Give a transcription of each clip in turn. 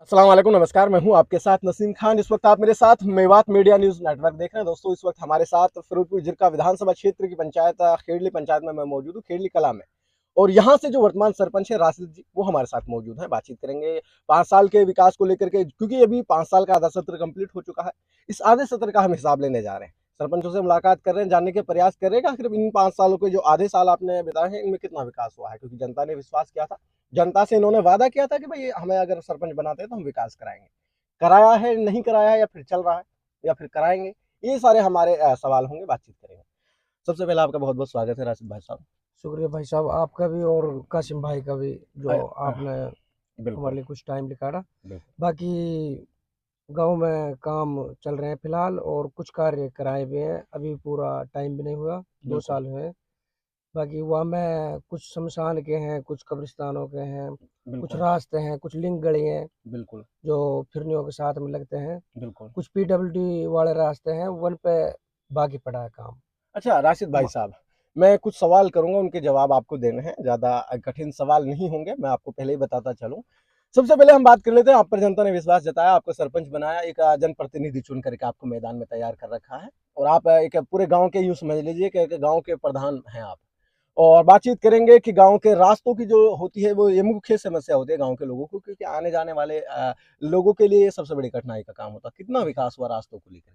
अस्सलाम वालेकुम, नमस्कार। मैं हूं आपके साथ नसीम खान। इस वक्त आप मेरे साथ मेवात मीडिया न्यूज नेटवर्क देख रहे हैं। दोस्तों, इस वक्त हमारे साथ फिरोजपुर जिरका विधानसभा क्षेत्र की पंचायत खेड़ली पंचायत में मैं मौजूद हूं, खेड़ली कला में। और यहाँ से जो वर्तमान सरपंच है राशिद जी, वो हमारे साथ मौजूद हैं। बातचीत करेंगे 5 साल के विकास को लेकर के, क्योंकि अभी 5 साल का आधा सत्र कंप्लीट हो चुका है। इस आधे सत्र का हम हिसाब लेने जा रहे हैं। सरपंचों से मुलाकात कर रहे हैं, जानने के प्रयास कर रहे हैं कि आखिर इन 5 सालों के जो आधे साल आपने बिताए हैं, इनमें कितना विकास हुआ है। क्योंकि जनता ने विश्वास किया था, जनता से इन्होंने वादा किया था कि भाई हमें अगर सरपंच बनाते हैं तो हम विकास कराएंगे। कराया है, नहीं कराया है, या फिर चल रहा है, या फिर कराएंगे। ये सारे हमारे सवाल होंगे, बातचीत करेंगे। सबसे पहले आपका बहुत बहुत स्वागत है राशिद भाई साहब। शुक्रिया भाई साहब, आपका भी और कासिम भाई का भी, अ, जो अ, आपने बिल्कुल हमारे लिए कुछ टाइम निकाला। बिल्कुल। बाकी गांव में काम चल रहे हैं फिलहाल, और कुछ कार्य कराए हुए हैं, अभी पूरा टाइम भी नहीं हुआ, दो बिल्कुल साल हुए हैं। बाकी वहाँ में कुछ शमशान के हैं, कुछ कब्रिस्तानों के हैं, कुछ बिल्कुल रास्ते हैं, कुछ लिंक गली हैं बिल्कुल जो फिरनियों के साथ में लगते हैं, बिल्कुल। कुछ पीडब्ल्यूडी वाले रास्ते हैं, वन पे बाकी पड़ा है काम। अच्छा राशिद भाई हम साहब, मैं कुछ सवाल करूंगा, उनके जवाब आपको देने हैं। ज्यादा कठिन सवाल नहीं होंगे, मैं आपको पहले ही बताता चलूं। सबसे पहले हम बात कर लेते हैं, आप पर जनता ने विश्वास जताया, आपको सरपंच बनाया, एक जनप्रतिनिधि चुन करके आपको मैदान में तैयार कर रखा है। और आप एक पूरे गांव के, यूं समझ लीजिए कि एक गांव के प्रधान हैं आप। और बातचीत करेंगे कि गांव के रास्तों की जो होती है, वो ये मुख्य समस्या होती है गांव के लोगों को, क्योंकि आने जाने वाले लोगों के लिए ये सबसे बड़ी कठिनाई का काम होता है। कितना विकास हुआ रास्तों को लेकर?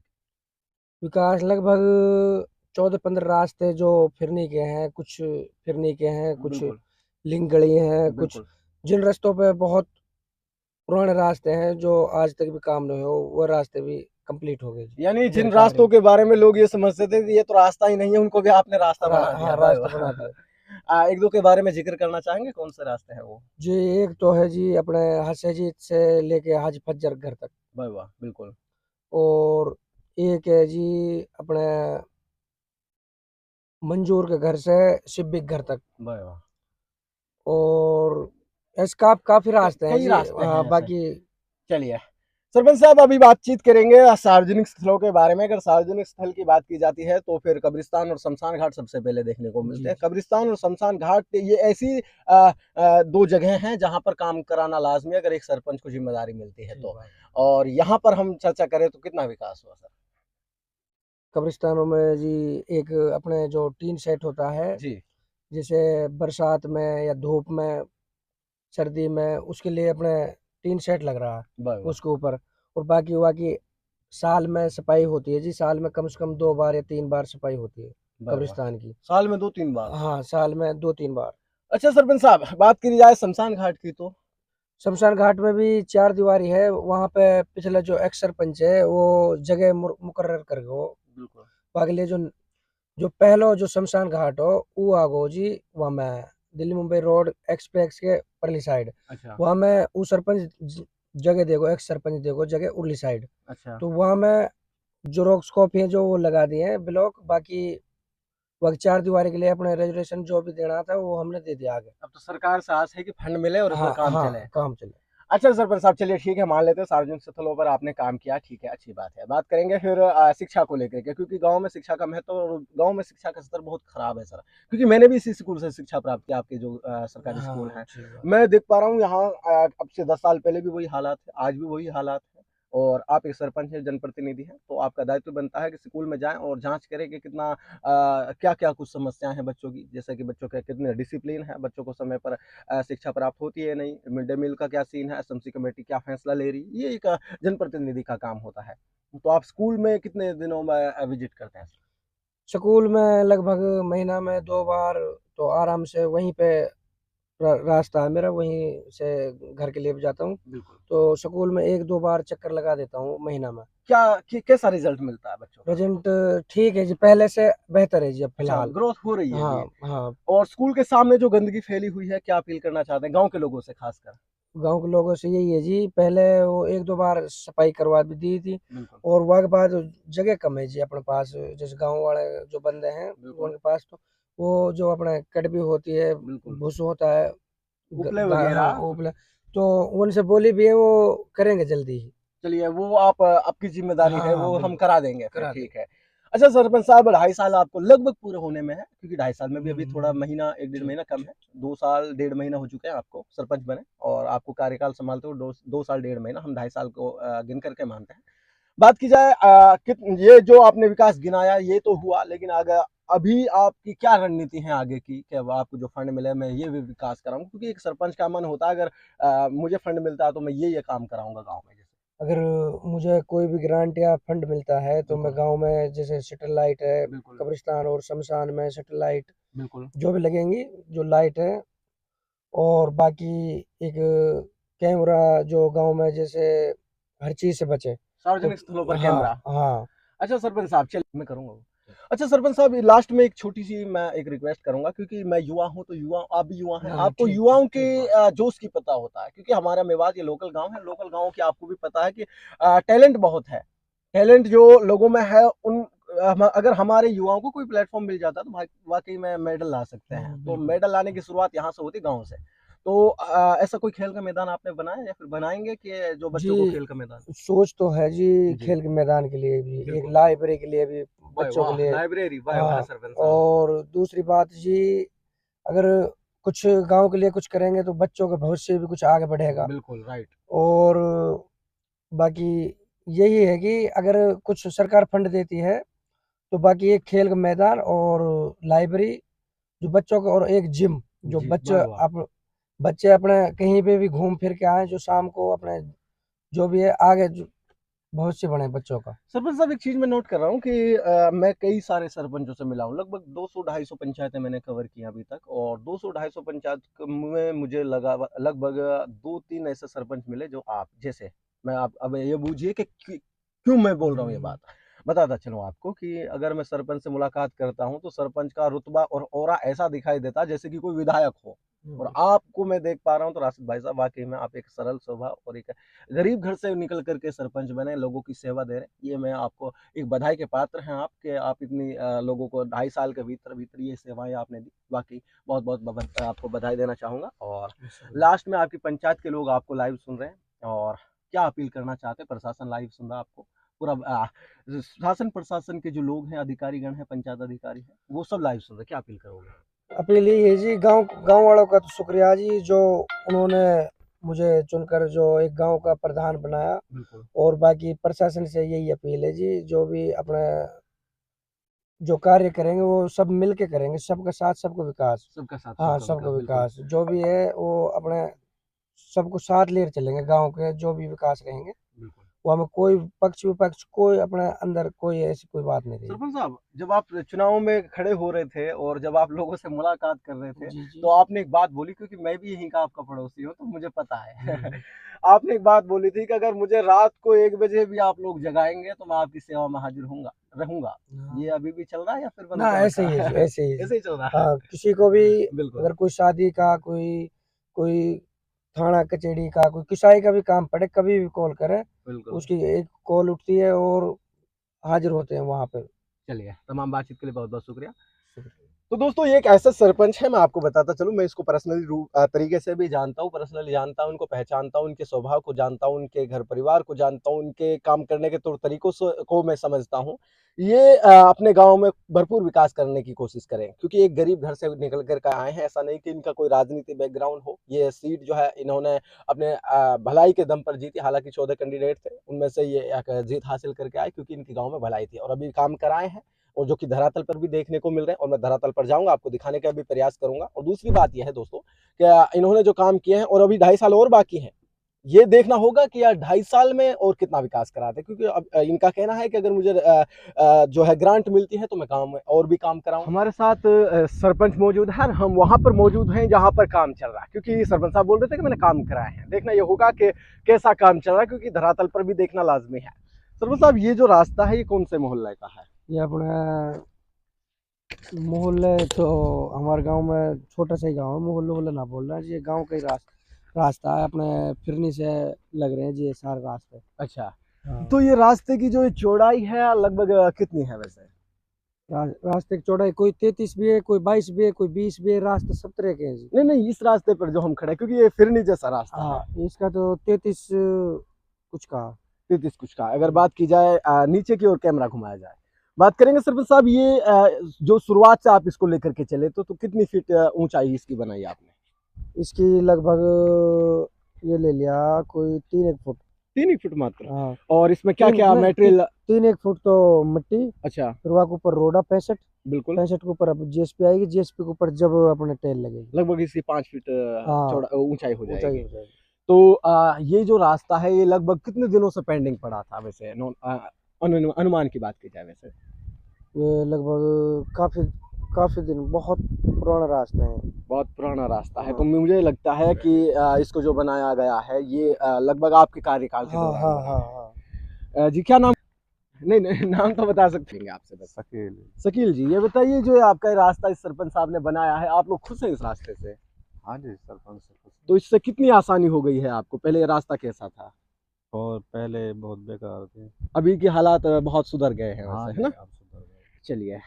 विकास लगभग 14-15 रास्ते जो फिरनी के हैं, कुछ फिरनी के हैं, कुछ बिल्कुल लिंक गली हैं, कुछ बिल्कुल। जिन रास्तों पे बहुत पुराने रास्ते हैं जो आज तक भी काम नहीं हो, वो रास्ते भी कंप्लीट हो गए जी। यानी जिन जिनका कार्य रास्तों के बारे में लोग ये समझते थे कि ये तो रास्ता ही नहीं है, उनको भी आपने रास्ता बना हाँ, दिया। वाह रास्ता बना वाह। दिया एक दो के बारे में जिक्र करना चाहेंगे, कौन से रास्ते हैं वो? जी। एक तो है जी अपने हरसेजीत से लेके हाजी फज्जर घर तक, वाह वाह, बिल्कुल। और एक है जी अपने मंजूर के घर से सिब्बिक घर तक। वाह वाह। और इसका काफी रास्ते हैं कई जी। रास्ते हैं ऐसे। बाकी चलिए सरपंच साहब, अभी बातचीत करेंगे सार्वजनिक स्थलों के बारे में। अगर सार्वजनिक स्थल की बात की जाती है तो फिर कब्रिस्तान और शमशान घाट सबसे पहले देखने को मिलते जी हैं। जी। कब्रिस्तान और शमशान घाट ये ऐसी दो जगह हैं जहां पर काम कराना लाजमी है, अगर एक सरपंच को जिम्मेदारी मिलती है सही तो। बात। और यहाँ पर हम चर्चा करें तो कितना विकास हुआ सर? कब्रिस्तानों में जी एक अपने जो टीन सेट होता है, जी। जैसे बरसात में या धूप में, सर्दी में, उसके लिए अपने टीन सेट लग रहा है वाह वाह। उसके ऊपर। और बाकी बाकी साल में सफाई होती है जी, साल में कम से कम 2 बार या 3 बार सफाई होती है वाह वाह। कब्रिस्तान की। साल में 2-3 बार? हाँ, साल में 2-3 बार। अच्छा सरपंच साहब, बात की जाए शमशान घाट की तो? शमशान घाट में भी 4 दीवारी है, वहाँ पे पिछला जो एक्स सरपंच है वो जगह मुकर्रर कर गयो। बिल्कुल। अगले जो जो पहलो जो शमशान घाट हो वो आगो जी, वहाँ में दिल्ली मुंबई रोड एक्सप्रेस के परली साइड, अच्छा वहाँ में वो सरपंच जगह देखो, एक्स सरपंच देखो जगह उरली साइड। अच्छा। तो वहाँ में जोरोक्स कॉपी है जो वो लगा दिए हैं ब्लॉक। बाकी वह 4 दीवारी के लिए अपने रेजोल्यूशन जो भी देना था वो हमने दे दिया आगे। अब तो सरकार से आस है कि फंड मिले और इस पर हाँ काम चले। हाँ, काम चले। अच्छा सरपंच साहब, चलिए ठीक है, मान लेते हैं सार्वजनिक स्थलों पर आपने काम किया, ठीक है, अच्छी बात है। बात करेंगे फिर शिक्षा को लेकर के, क्योंकि गांव में शिक्षा का महत्व, और गांव में शिक्षा का स्तर बहुत खराब है सर। क्योंकि मैंने भी इसी स्कूल से शिक्षा प्राप्त की, आपके जो सरकारी स्कूल हाँ हैं। ठीक है। मैं देख पा रहा हूँ यहाँ अब से 10 साल पहले भी वही हालात है, आज भी वही हालात है। और आप एक सरपंच हैं, जनप्रतिनिधि हैं, तो आपका दायित्व बनता है कि स्कूल में जाएं और जांच करें कि कितना क्या क्या कुछ समस्याएं हैं बच्चों की, जैसे कि बच्चों के कितने डिसिप्लिन है, बच्चों को समय पर शिक्षा प्राप्त होती है नहीं, मिड डे मील का क्या सीन है, एसएमसी कमेटी क्या फैसला ले रही है, ये एक जनप्रतिनिधि का काम होता है। तो आप स्कूल में कितने दिनों में विजिट करते हैं? स्कूल में लगभग महीना में 2 बार तो आराम से वहीं पे रास्ता है मेरा, वहीं से घर के लिए भी जाता हूँ। बिल्कुल। तो स्कूल में 1-2 बार चक्कर लगा देता हूँ महीना में। क्या कैसा रिजल्ट मिलता है बच्चों का? प्रेजेंट ठीक है जी, पहले से बेहतर है जी अब अच्छा, फिलहाल। ग्रोथ हो रही है हाँ अभी? हाँ। और स्कूल के सामने जो गंदगी फैली हुई है, क्या अपील करना चाहते हैं गांव के लोगों से खासकर? गांव के लोगों से यही है जी, पहले वो 1-2 बार सफाई करवा भी दी थी। बिल्कुल और वहाँ के बाद जगह कम है जी अपने पास, जैसे गांव वाले जो बंदे हैं बिल्कुल उनके पास, तो वो जो अपने कटबी होती है, बिल्कुल। भूस होता है, उपले वगैरह। हाँ उपला, तो उनसे बोली भी है, वो करेंगे जल्दी ही। चलिए वो आप आपकी जिम्मेदारी है, हाँ हाँ वो हम बिल्कुल, करा देंगे फिर, करा ठीक देंगे। है। अच्छा सरपंच साहब, 2.5 साल आपको लगभग पूरे होने में है, क्योंकि 2.5 साल में भी अभी थोड़ा महीना 1-1.5 महीना कम है। 2 साल 1.5 महीना हो चुके हैं आपको सरपंच बने, और आपको कार्यकाल संभालते हुए 2 साल 1.5 महीना, हम 2.5 साल को गिन करके मानते हैं। बात की जाए ये जो आपने विकास गिनाया ये तो हुआ, लेकिन अगर अभी आपकी क्या रणनीति है आगे की, कि अब आपको जो फंड मिले मैं ये भी विकास कराऊं, क्योंकि एक सरपंच का मन होता है अगर मुझे फंड मिलता है तो मैं ये काम कराऊंगा गांव में। जैसे अगर मुझे कोई भी ग्रांट या फंड मिलता है तो मैं बिल्कुल गांव में जैसे सैटेलाइट है, बिल्कुल कब्रिस्तान और शमशान में सैटेलाइट बिल्कुल जो भी लगेंगी, जो लाइट है, और बाकी एक कैमरा जो गांव में जैसे हर चीज से बचे तो। सार्वजनिक स्थलों पर हाँ, कैमरा। हाँ। अच्छा सरपंच साहब, चलिए मैं करूंगा वो। अच्छा सरपंच साहब, लास्ट में एक छोटी सी मैं एक रिक्वेस्ट करूंगा, क्योंकि मैं युवा हूं, तो युवा आप भी युवा हैं, हाँ, आपको ठीक युवाओं के ठीक बात। जोश की पता होता है, क्योंकि हमारा मेवात ये लोकल गांव है, लोकल गांव की आपको भी पता है कि टैलेंट बहुत है। टैलेंट जो लोगों में है उन अगर हमारे युवाओं को कोई प्लेटफॉर्म मिल जाता है तो वाकई में मेडल ला सकते हैं। तो बिल्कुल। मेडल लाने की शुरुआत यहाँ से होती, गांव से। तो ऐसा कोई खेल का मैदान आपने बनाया या फिर बनाएंगे, कि जो जी, बच्चों को खेल का मैदान। सोच तो है जी, जी खेल के मैदान के लिए भी, एक बिल्कुल। लाइब्रेरी के लिए भी, वाह बच्चों के वाह, लिए। लाइब्रेरी, वाह वाह हाँ, सरपंच साहब। और दूसरी बात जी, अगर कुछ गांव के लिए कुछ करेंगे तो बच्चों का भविष्य भी कुछ आगे बढ़ेगा। बिल्कुल राइट। और बाकी यही है कि अगर कुछ सरकार फंड देती है तो बाकी एक खेल का मैदान और लाइब्रेरी जो बच्चों का, और एक जिम जो जी बच्चे वाह वाह। बच्चे अपने कहीं पे भी घूम फिर के आए, जो शाम को अपने जो भी है आगे भविष्य बने बच्चों का। सरपंच साहब, एक चीज मैं नोट कर रहा हूँ कि मैं कई सारे सरपंचों से मिला हूँ, लगभग 200-250 पंचायतें मैंने कवर की हैं अभी तक, और 200-250 पंचायत में मुझे लगा लगभग 2-3 ऐसे सरपंच मिले जो आप जैसे। मैं आप अब ये बूझिए कि क्यों मैं बोल रहा हूँ ये बात। बताता चलूँ आपको कि अगर मैं सरपंच से मुलाकात करता हूँ तो सरपंच का रुतबा और ऑरा ऐसा दिखाई देता है जैसे कि कोई विधायक हो। और आपको मैं देख पा रहा हूँ तो राशिद भाई साहब, वाकई में आप एक सरल स्वभाव और एक गरीब घर से निकल करके सरपंच बने, लोगों की सेवा दे रहे हैं। ये मैं आपको एक बधाई के पात्र हैं आप, कि आप इतनी लोगों को 2.5 साल के भीतर भीतर ये सेवाएं आपने दी। वाकई बहुत बहुत आपको बधाई देना चाहूंगा। और लास्ट में आपकी पंचायत के लोग आपको लाइव सुन रहे हैं, और क्या अपील करना चाहते हैं? प्रशासन लाइव सुन रहा है आपको, पूरा शासन प्रशासन के जो लोग हैं, अधिकारीगण हैं, पंचायत अधिकारी हैं, वो सब लाइव सुन रहे हैं, क्या अपील करोगे? अपील यही है जी, गांव गांव वालों का तो शुक्रिया जी, जो उन्होंने मुझे चुनकर जो एक गांव का प्रधान बनाया। बिल्कुल और बाकी प्रशासन से यही अपील है जी, जो भी अपने जो कार्य करेंगे वो सब मिल के करेंगे, सबका साथ सबका विकास। सबका साथ हाँ, सबका सबका विकास, बिल्कुल विकास जो भी है वो अपने सबको साथ लेकर चलेंगे, गांव के जो भी विकास रहेंगे बिल्कुल। वो हमें कोई पक्ष विपक्ष कोई अपने अंदर कोई ऐसी कोई बात नहीं रही। सरपंच साहब, जब आप चुनाव में खड़े हो रहे थे और जब आप लोगों से मुलाकात कर रहे थे, जी जी। तो आपने एक बात बोली, क्योंकि मैं भी यहीं का आपका पड़ोसी हूँ तो मुझे पता है। हम्म। आपने एक बात बोली थी कि अगर मुझे रात को 1 बजे भी आप लोग जगाएंगे तो मैं आपकी सेवा में हाजिर रहूंगा। ये अभी भी चल रहा है या फिर बंद ना, कर ऐसे रखा ही है जी, है? ऐसे ही है जी। ऐसे ही चल रहा है। हाँ, किसी को भी बिल्कुल अगर कोई शादी का, कोई कोई थाना कचहरी का, कोई किसाई का भी काम पड़े, कभी भी कॉल करे, बिल्कुल। उसकी एक कॉल उठती है और हाजिर होते हैं वहाँ पे। चलिए, तमाम बातचीत के लिए बहुत बहुत शुक्रिया। तो दोस्तों, ये एक ऐसा सरपंच है, मैं आपको बताता चलूं, मैं इसको पर्सनली तरीके से भी जानता हूं, पर्सनली जानता हूं, उनको पहचानता हूं, उनके स्वभाव को जानता हूं, उनके घर परिवार को जानता हूं, उनके काम करने के तौर तरीकों को मैं समझता हूं। ये अपने गांव में भरपूर विकास करने की कोशिश करें, क्योंकि एक गरीब घर से निकल कर आए हैं। ऐसा नहीं कि इनका कोई राजनीति बैकग्राउंड हो। ये सीट जो है इन्होंने अपने भलाई के दम पर जीती। हालांकि 14 कैंडिडेट थे, उनमें से ये एक जीत हासिल करके आए, क्योंकि इनके गाँव में भलाई थी और अभी काम कराए हैं, और जो कि धरातल पर भी देखने को मिल रहे हैं। और मैं धरातल पर जाऊंगा, आपको दिखाने का भी प्रयास करूंगा। और दूसरी बात यह है दोस्तों, कि इन्होंने जो काम किए हैं और अभी 2.5 साल और बाकी हैं, ये देखना होगा कि यार 2.5 साल में और कितना विकास कराते हैं। क्योंकि अब इनका कहना है कि अगर मुझे जो है ग्रांट मिलती है तो मैं काम और भी काम कराऊं। हमारे साथ सरपंच मौजूद है, हम वहां पर मौजूद हैं जहां पर काम चल रहा है, क्योंकि सरपंच साहब बोल रहे थे कि मैंने काम कराए हैं। देखना ये होगा कि कैसा काम चल रहा है, क्योंकि धरातल पर भी देखना लाजमी है। सरपंच साहब, ये जो रास्ता है ये कौन से मोहल्ले का है? ये अपना मोहल्ले तो हमारे गांव में छोटा सा ही गांव है, मोहल्ले वोहल्ले ना बोल रहे हैं जी, ये गांव का ही रास्ता है, अपने फिरनी से लग रहे हैं जी ये सारे रास्ते। अच्छा, हाँ। तो ये रास्ते की जो चौड़ाई है लगभग कितनी है वैसे? रास्ते की चौड़ाई कोई 33 भी है, कोई 22 भी है, कोई 20 भी है, रास्ते सब तरह के हैं जी। नहीं नहीं, इस रास्ते पर जो हम खड़े हैं, क्योंकि ये फिरनी जैसा रास्ता है। हाँ, इसका तो 33 कुछ का। 33 कुछ का। अगर बात की जाए नीचे की ओर कैमरा घुमाया जाए, बात करेंगे सरपंच साहब, ये जो शुरुआत से आप इसको लेकर के चले तो कितनी फीट ऊंचाई इसकी बनाई आपने? इसकी लगभग ये ले लिया कोई 3-1 फुट। 3 फीट मात्र? हाँ। और इसमें क्या क्या नहीं, मटेरियल? 3-1 फुट तो मिट्टी, अच्छा, फिर वहाँ के ऊपर रोडा 65, बिल्कुल। 65 के ऊपर अब जीएसपी आएगी, जीएसपी के ऊपर जब अपने टेल लगेगी लगभग इसकी 5 फीट हाँ चौड़ा ऊंचाई हो ऊंचाई जाएगी। हो जाएगी। तो ये जो रास्ता है ये लगभग कितने दिनों से पेंडिंग पड़ा था वैसे, अनुमान की बात की जाए वैसे? ये लगभग काफी काफी दिन, बहुत पुराना रास्ता है। बहुत पुराना रास्ता है, हाँ। तो मुझे लगता है कि इसको जो बनाया गया है ये लगभग आपके कार्यकाल के हाँ दौरान हाँ बना हाँ है। हाँ। जी क्या नाम? नहीं नहीं, नाम तो बता सकते हैं आपसे बस। शकील। शकील जी, ये बताइए जो आपका रास्ता इस सरपंच साहब ने बनाया है, आप लोग खुश हैं इस रास्ते से? हाँ जी, सरपंच से कुछ तो इससे कितनी आसानी हो गई है आपको? पहले ये रास्ता कैसा था? और पहले बहुत बेकार थे। अभी के हालात बहुत सुधर गए हैं हाँ वैसे, जी, है ना? अब सुधर गए। चलिए।